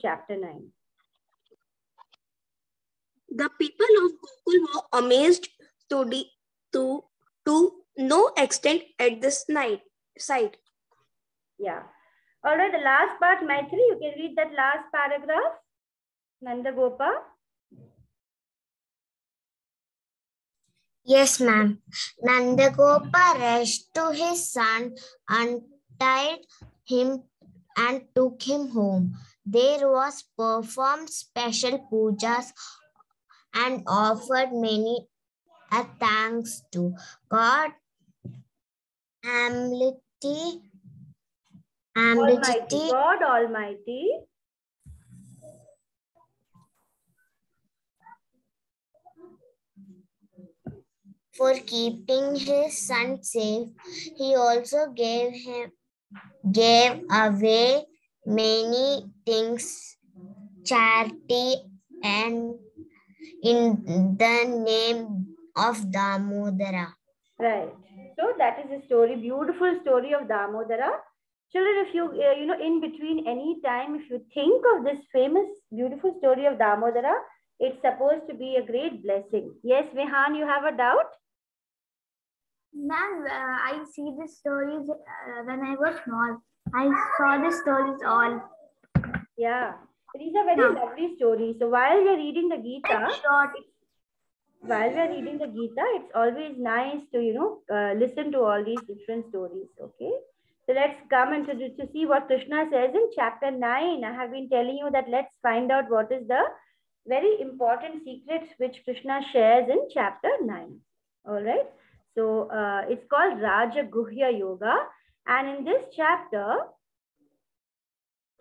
chapter 9. The people of Gokul were amazed to no extent at this sight. Yeah. All right, the last part, Maitri, you can read that last paragraph. Nanda Gopa. Yes, ma'am. Nandagopa rushed to his son, untied him, and took him home. There was performed special pujas and offered many thanks to God Almighty, God Almighty. For keeping his son safe. He also gave away many things, charity, and in the name of Damodara. Right. So that is a story, beautiful story of Damodara. Children, if you, in between any time, if you think of this famous, beautiful story of Damodara, it's supposed to be a great blessing. Yes, Vihan, you have a doubt? Ma'am, I see the stories when I was small. I saw the stories all. Yeah, these are very lovely stories. So while we are reading the Gita, it's always nice to, listen to all these different stories. Okay. So let's come and to see what Krishna says in chapter 9. I have been telling you that let's find out what is the very important secret which Krishna shares in chapter 9. All right. So it's called Raja Guhya Yoga. And in this chapter,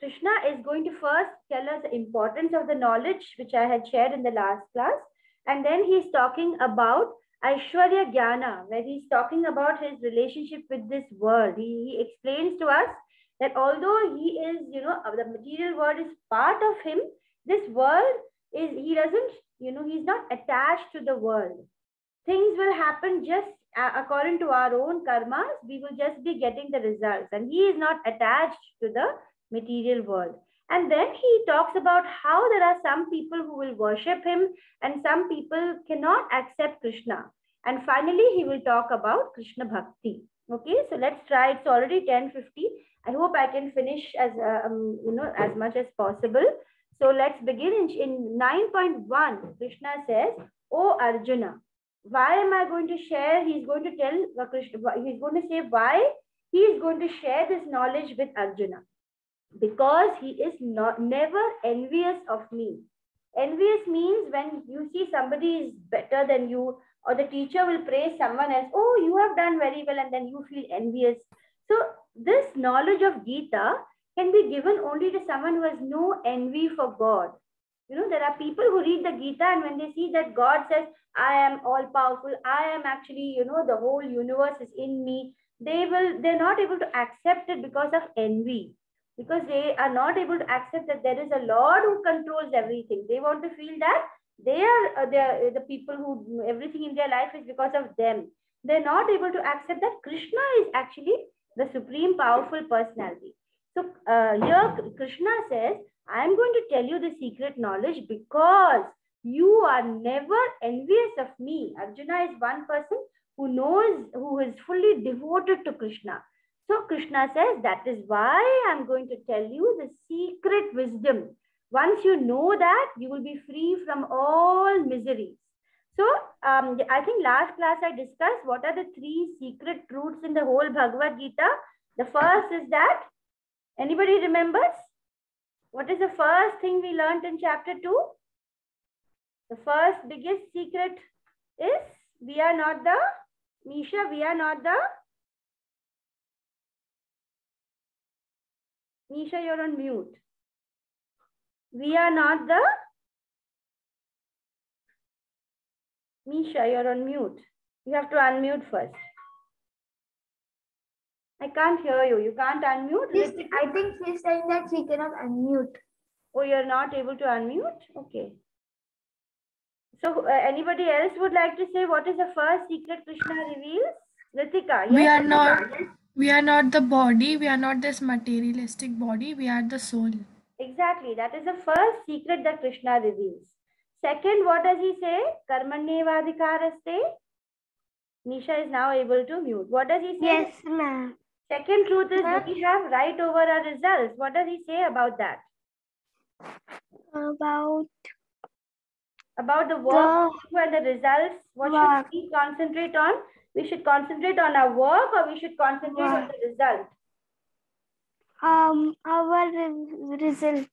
Krishna is going to first tell us the importance of the knowledge, which I had shared in the last class. And then he's talking about Aishwarya Jnana, where he's talking about his relationship with this world. He explains to us that although he is, the material world is part of him, this world is, he doesn't, he's not attached to the world. Things will happen just according to our own karmas. We will just be getting the results. And he is not attached to the material world. And then he talks about how there are some people who will worship him and some people cannot accept Krishna. And finally, he will talk about Krishna Bhakti. Okay, so let's try. It's already 10:50. I hope I can finish as as much as possible. So let's begin in 9.1. Krishna says, "O Arjuna, why am I going to share?" He's going to tell Krishna. He's going to say why he is going to share this knowledge with Arjuna. Because he is never envious of me. Envious means when you see somebody is better than you, or the teacher will praise someone else. Oh, you have done very well, and then you feel envious. So this knowledge of Gita can be given only to someone who has no envy for God. There are people who read the Gita, and when they see that God says, I am all powerful, I am actually, the whole universe is in me, they're not able to accept it because of envy. Because they are not able to accept that there is a Lord who controls everything. They want to feel that they are the people who everything in their life is because of them. They're not able to accept that Krishna is actually the supreme powerful personality. So here Krishna says, I am going to tell you the secret knowledge because you are never envious of me. Arjuna is one person who is fully devoted to Krishna. So Krishna says, that is why I'm going to tell you the secret wisdom. Once you know that, you will be free from all miseries. So I think last class I discussed what are the 3 secret truths in the whole Bhagavad-Gita. The first is that, anybody remembers? What is the first thing we learned in chapter 2? The first biggest secret is we are not the, Misha, Nisha, you're on mute. We are not the... Nisha, you're on mute. You have to unmute first. I can't hear you. You can't unmute? I think she's saying that she cannot unmute. Oh, you're not able to unmute? Okay. So anybody else would like to say what is the first secret Krishna reveals? Ritika, yes? We are not the body. We are not this materialistic body. We are the soul. Exactly. That is the first secret that Krishna reveals. Second, what does he say? Karmanyevadhikaraste. Nisha is now able to mute. What does he say? Yes, ma'am. Second truth is, do we have right over our results? What does he say about that? About the work and the results. What should we concentrate on? We should concentrate on our work, or we should concentrate on the result? Our result.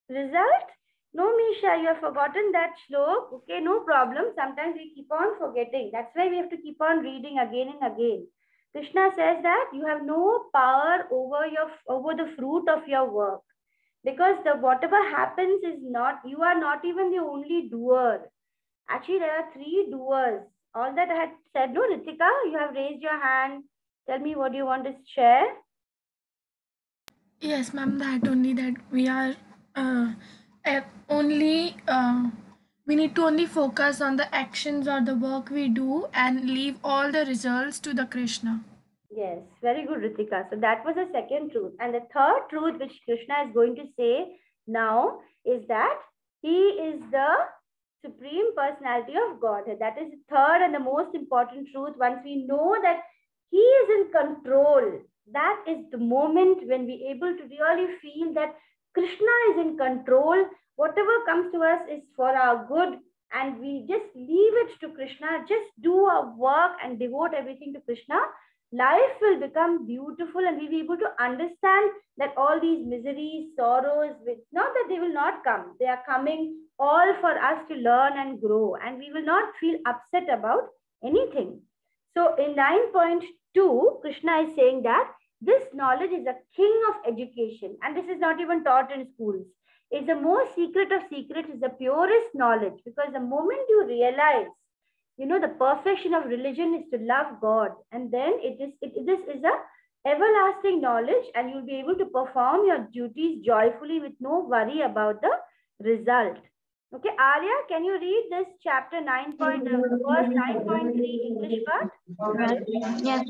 Result? No, Misha, you have forgotten that shlok. Okay, no problem. Sometimes we keep on forgetting. That's why we have to keep on reading again and again. Krishna says that you have no power over the fruit of your work, because whatever happens is not, you are not even the only doer. Actually, there are three doers. All that I had said. No, Ritika, you have raised your hand. Tell me what you want to share. Yes, ma'am, that only that we are we need to only focus on the actions or the work we do and leave all the results to the Krishna. Yes, very good, Ritika. So that was the second truth. And the third truth which Krishna is going to say now is that he is the Supreme Personality of Godhead. That is the third and the most important truth. Once we know that he is in control, that is the moment when we are able to really feel that Krishna is in control. Whatever comes to us is for our good, and we just leave it to Krishna. Just do our work and devote everything to Krishna. Life will become beautiful, and we'll be able to understand that all these miseries, sorrows, not that they will not come, they are coming all for us to learn and grow, and we will not feel upset about anything. So in 9.2, Krishna is saying that this knowledge is a king of education, and this is not even taught in schools. It's the most secret of secrets, is the purest knowledge, because the moment you realize, the perfection of religion is to love God, and then this is a everlasting knowledge, and you'll be able to perform your duties joyfully with no worry about the result. Okay, Arya, can you read this chapter 9. Verse 9.3 English part? Yes.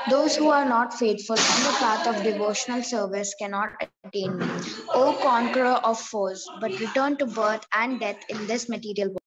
Those who are not faithful on the path of devotional service cannot attain me. O conqueror of foes, but return to birth and death in this material world.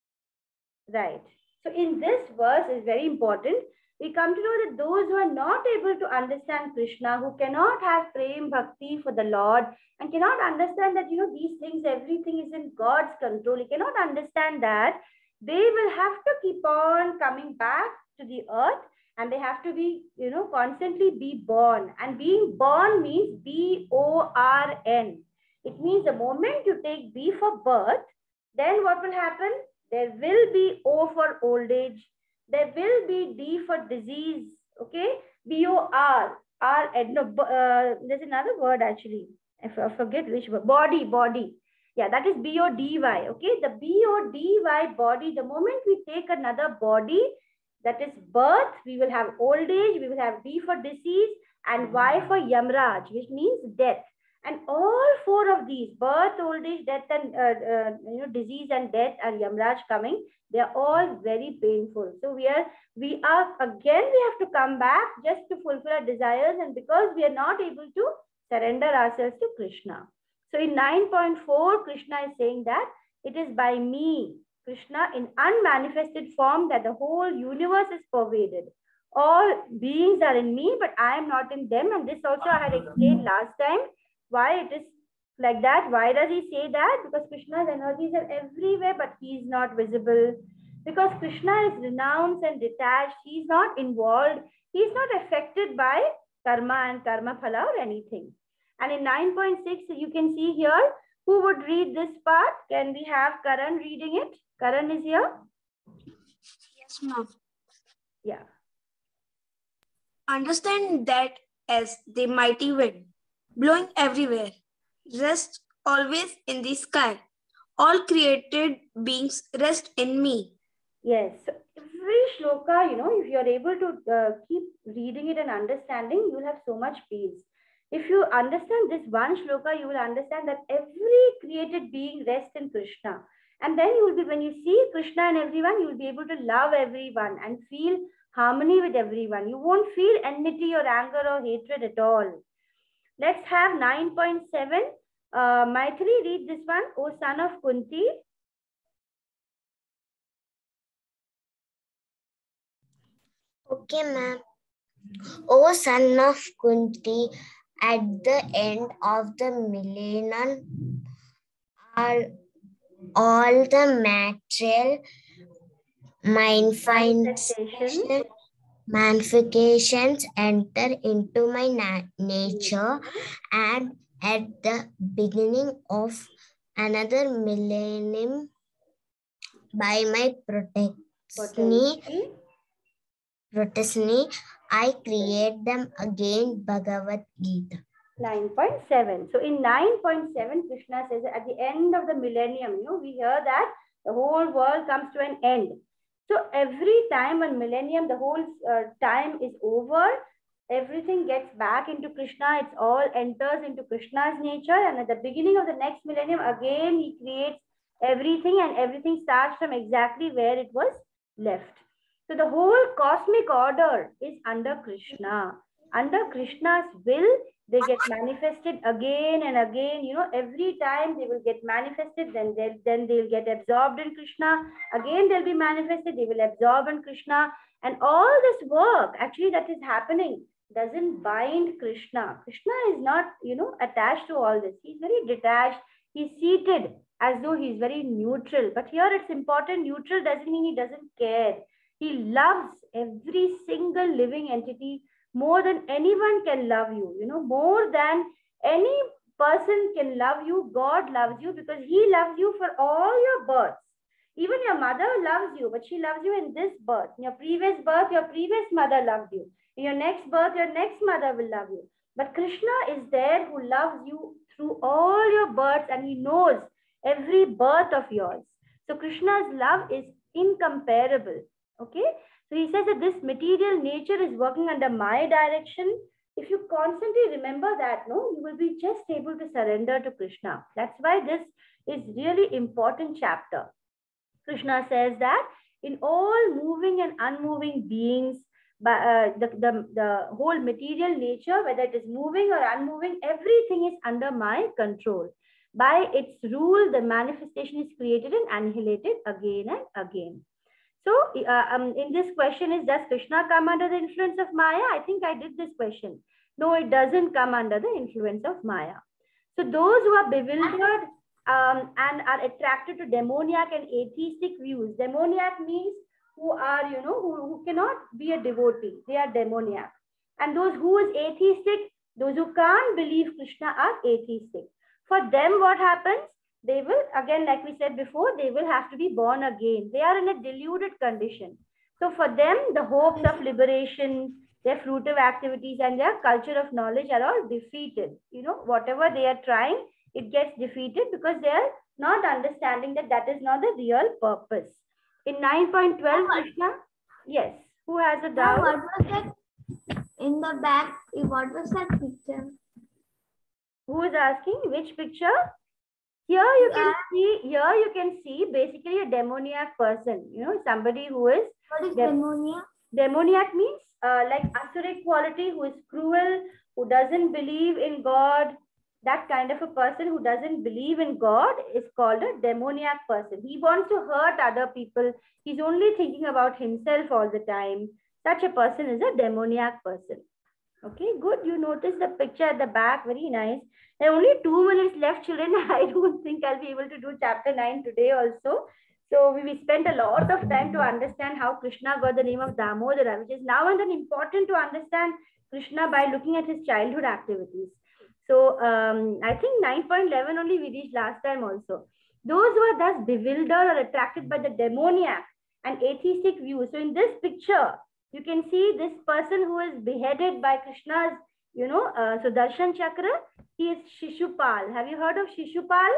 Right. So in this verse is very important. We come to know that those who are not able to understand Krishna, who cannot have prem bhakti for the Lord, and cannot understand that, these things, everything is in God's control. He cannot understand that. They will have to keep on coming back to the earth, and they have to be, constantly be born. And being born means B-O-R-N. It means the moment you take B for birth, then what will happen? There will be O for old age. There will be D for disease. Okay? B-O-R. There's another word actually. I forget which word. Body. Yeah, that is B-O-D-Y. Okay? The B-O-D-Y body, the moment we take another body, that is birth, we will have old age, we will have D for disease, and Y for Yamraj, which means death. And all four of these, birth, old age, death, and disease and death, and Yamraj coming, they are all very painful. So we have to come back just to fulfill our desires, and because we are not able to surrender ourselves to Krishna. So in 9.4, Krishna is saying that it is by me, Krishna, in unmanifested form, that the whole universe is pervaded. All beings are in me, but I am not in them. And this also I had explained last time. Why it is like that? Why does he say that? Because Krishna's energies are everywhere, but he is not visible. Because Krishna is renounced and detached. He is not involved. He is not affected by karma and karma phala or anything. And in 9.6, you can see here, who would read this part? Can we have Karan reading it? Karan is here? Yes, ma'am. Yeah. Understand that as the mighty wind, blowing everywhere, rests always in the sky. All created beings rest in me. Yes. So every shloka, if you're able to keep reading it and understanding, you will have so much peace. If you understand this one shloka, you will understand that every created being rests in Krishna. And then you will be, when you see Krishna and everyone, you will be able to love everyone and feel harmony with everyone. You won't feel enmity or anger or hatred at all. Let's have 9.7. Maithili, read this one. O son of Kunti. Okay, ma'am. O son of Kunti, at the end of the millennium, all the material manifestations enter into my nature, and at the beginning of another millennium, by my protestni, I create them again. Bhagavad-Gita. 9.7. So in 9.7, Krishna says that at the end of the millennium, we hear that the whole world comes to an end. So every time on millennium, the whole time is over, everything gets back into Krishna. It all enters into Krishna's nature. And at the beginning of the next millennium, again, he creates everything, and everything starts from exactly where it was left. So the whole cosmic order is under Krishna. Under Krishna's will, they get manifested again and again. Every time they will get manifested, then they'll get absorbed in Krishna. Again, they'll be manifested, they will absorb in Krishna. And all this work actually that is happening doesn't bind Krishna. Krishna is not, attached to all this. He's very detached. He's seated as though he's very neutral. But here it's important. Neutral doesn't mean he doesn't care. He loves every single living entity more than anyone can love you. More than any person can love you, God loves you, because he loves you for all your births. Even your mother loves you, but she loves you in this birth. In your previous birth, your previous mother loved you. In your next birth, your next mother will love you. But Krishna is there who loves you through all your births, and he knows every birth of yours. So Krishna's love is incomparable. Okay? So he says that this material nature is working under my direction. If you constantly remember that, you will be just able to surrender to Krishna. That's why this is really important chapter. Krishna says that in all moving and unmoving beings, the whole material nature, whether it is moving or unmoving, everything is under my control. By its rule, the manifestation is created and annihilated again and again. So in this question is, does Krishna come under the influence of Maya? I think I did this question. No, it doesn't come under the influence of Maya. So those who are bewildered and are attracted to demoniac and atheistic views. Demoniac means who are, who cannot be a devotee. They are demoniac. And those who is atheistic, those who can't believe Krishna are atheistic. For them, what happens? They will, again, like we said before, they will have to be born again. They are in a deluded condition. So for them, the hopes of liberation, their fruitive activities, and their culture of knowledge are all defeated. Whatever they are trying, it gets defeated because they are not understanding that that is not the real purpose. In 9.12, Krishna, yes, who has a doubt? What was that in the back? What was that picture? Who is asking? Which picture? Here you can see basically a demoniac person, somebody who is... What is demoniac? Demoniac means like asuric quality, who is cruel, who doesn't believe in God. That kind of a person who doesn't believe in God is called a demoniac person. He wants to hurt other people. He's only thinking about himself all the time. Such a person is a demoniac person. Okay, good. You notice the picture at the back. Very nice. There are only 2 minutes left, children. I don't think I'll be able to do chapter 9 today also. So we spent a lot of time to understand how Krishna got the name of Damodar, which is now and then important to understand Krishna by looking at his childhood activities. So I think 9.11 only we reached last time also. Those who are thus bewildered or attracted by the demoniac and atheistic views. So in this picture, you can see this person who is beheaded by Krishna's, Sudarshan Chakra. He is Shishupal. Have you heard of Shishupal?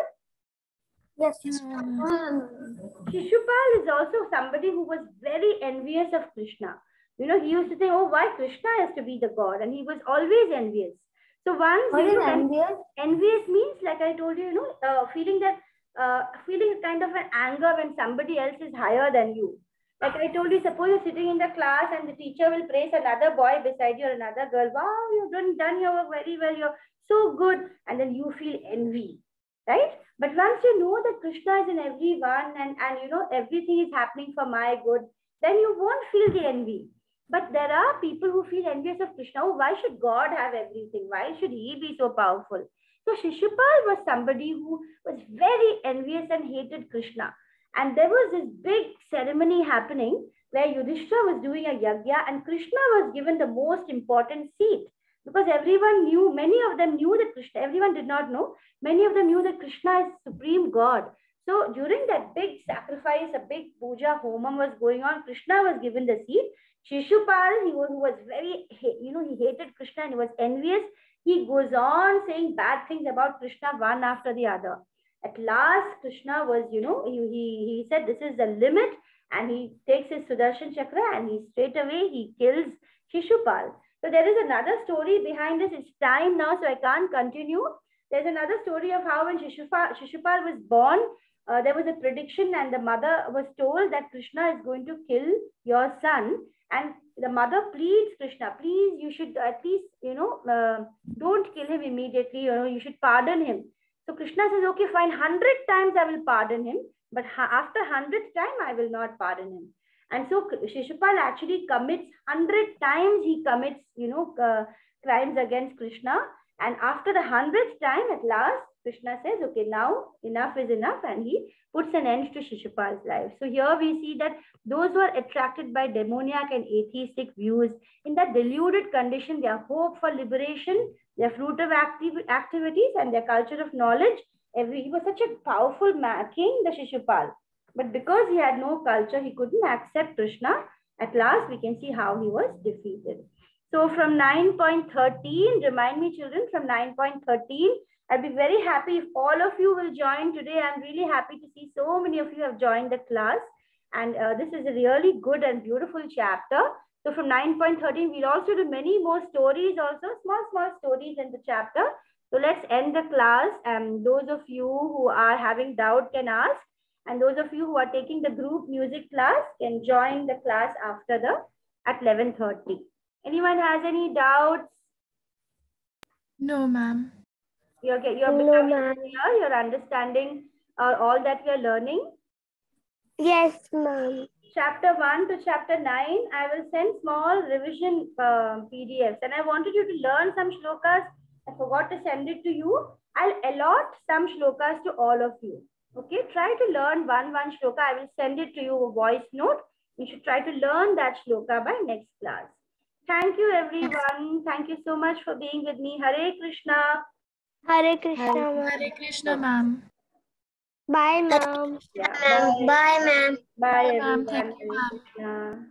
Yes. Shishupal is also somebody who was very envious of Krishna. He used to say, oh, why Krishna has to be the God? And he was always envious. So once... What is envious? Envious means, like I told you, feeling kind of an anger when somebody else is higher than you. Like I told you, suppose you're sitting in the class and the teacher will praise another boy beside you or another girl. Wow, you've done your work very well. You're so good. And then you feel envy, right? But once you know that Krishna is in everyone and you know everything is happening for my good, then you won't feel the envy. But there are people who feel envious of Krishna. Oh, why should God have everything? Why should he be so powerful? So Shishupal was somebody who was very envious and hated Krishna. And there was this big ceremony happening where Yudhishthira was doing a yagya and Krishna was given the most important seat because everyone knew, many of them knew that Krishna, everyone did not know, many of them knew that Krishna is supreme God. So during that big sacrifice, a big puja homam was going on, Krishna was given the seat. Shishupal, who was very, he hated Krishna and he was envious. He goes on saying bad things about Krishna one after the other. At last, Krishna was, he said, this is the limit. And he takes his Sudarshan Chakra and straight away he kills Shishupal. So there is another story behind this. It's time now, so I can't continue. There's another story of how when Shishupal was born, there was a prediction and the mother was told that Krishna is going to kill your son. And the mother pleads Krishna, please, you should at least, don't kill him immediately, you should pardon him. So Krishna says, okay, fine, 100 times I will pardon him, but after 100th time, I will not pardon him. And so Shishupal actually commits 100 times, he commits, crimes against Krishna. And after the 100th time, at last, Krishna says, okay, now enough is enough. And he puts an end to Shishupal's life. So here we see that those who are attracted by demoniac and atheistic views, in that deluded condition, their hope for liberation, their fruitive activities, and their culture of knowledge. He was such a powerful king, the Shishupal. But because he had no culture, he couldn't accept Krishna. At last, we can see how he was defeated. So from 9.13, remind me children, from 9.13, I'll be very happy if all of you will join today. I'm really happy to see so many of you have joined the class. And this is a really good and beautiful chapter. So from 9.13, we'll also do many more stories also, small stories in the chapter. So let's end the class. And those of you who are having doubt can ask. And those of you who are taking the group music class can join the class after at 11:30. Anyone has any doubts? No, ma'am. You're becoming clear? You're understanding all that we're learning? Yes, ma'am. Chapter 1 to chapter 9, I will send small revision PDFs. And I wanted you to learn some shlokas. I forgot to send it to you. I'll allot some shlokas to all of you. Okay, try to learn one shloka. I will send it to you a voice note. You should try to learn that shloka by next class. Thank you, everyone. Thank you so much for being with me. Hare Krishna. Hare Krishna. Hare Krishna, ma'am. Bye, ma'am. Yeah, bye. Bye, ma'am. Bye, Bye, ma'am. everyone. Thank you, Hare ma'am. Krishna.